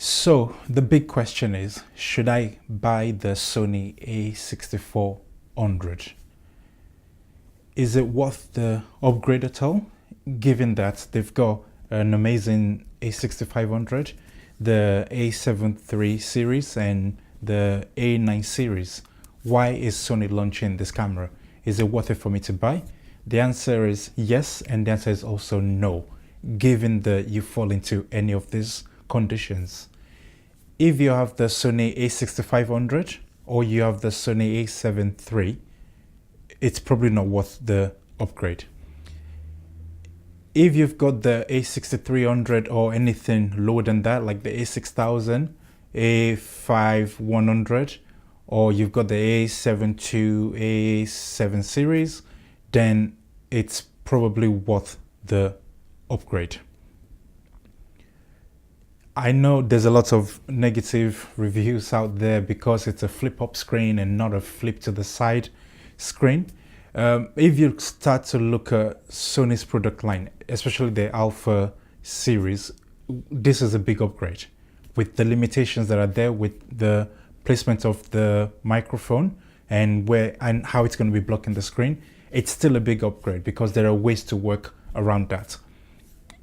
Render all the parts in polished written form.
So the big question is, should I buy the Sony A6400? Is it worth the upgrade at all? Given that they've got an amazing A6500, the A73 series and the A9 series. Why is Sony launching this camera? Is it worth it for me to buy? The answer is yes, and the answer is also no, given that you fall into any of these conditions. If you have the Sony A6500 or you have the Sony A7 III, it's probably not worth the upgrade. If you've got the A6300 or anything lower than that, like the A6000, A5100, or you've got the A72, A7 series, then it's probably worth the upgrade. I know there's a lot of negative reviews out there because it's a flip-up screen and not a flip to the side screen. If you start to look at Sony's product line, especially the Alpha series, this is a big upgrade. With the limitations that are there, with the placement of the microphone and how it's going to be blocking the screen, it's still a big upgrade because there are ways to work around that.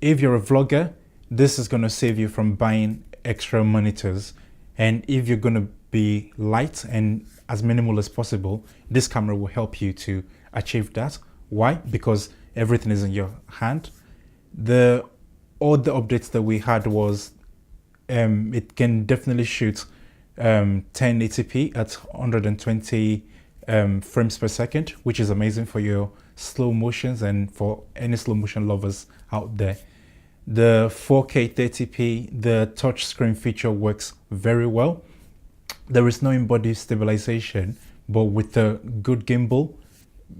If you're a vlogger, this is going to save you from buying extra monitors, and if you're going to be light and as minimal as possible, this camera will help you to achieve that. Why? Because everything is in your hand. All the updates that we had was it can definitely shoot 1080p at 120 frames per second, which is amazing for your slow motions and for any slow motion lovers out there. The 4K 30p, the touchscreen feature works very well. There is no in-body stabilization, but with a good gimbal,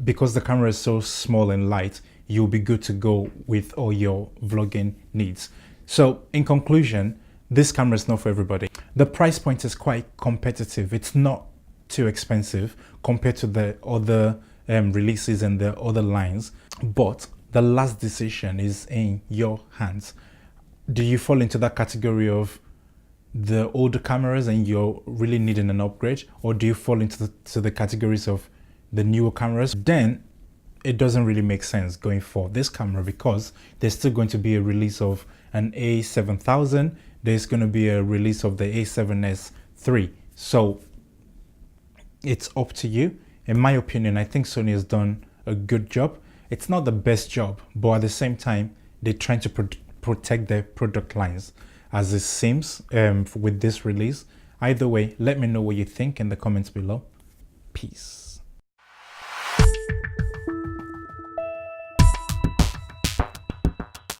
because the camera is so small and light, you'll be good to go with all your vlogging needs. So in conclusion, this camera is not for everybody. The price point is quite competitive. It's not too expensive compared to the other releases and the other lines, but the last decision is in your hands. Do you fall into that category of the older cameras and you're really needing an upgrade, or do you fall into the categories of the newer cameras? Then it doesn't really make sense going for this camera because there's still going to be a release of an A7000. There's going to be a release of the A7S III. So it's up to you. In my opinion, I think Sony has done a good job. It's not the best job, but at the same time, they're trying to protect their product lines, as it seems with this release. Either way, let me know what you think in the comments below. Peace.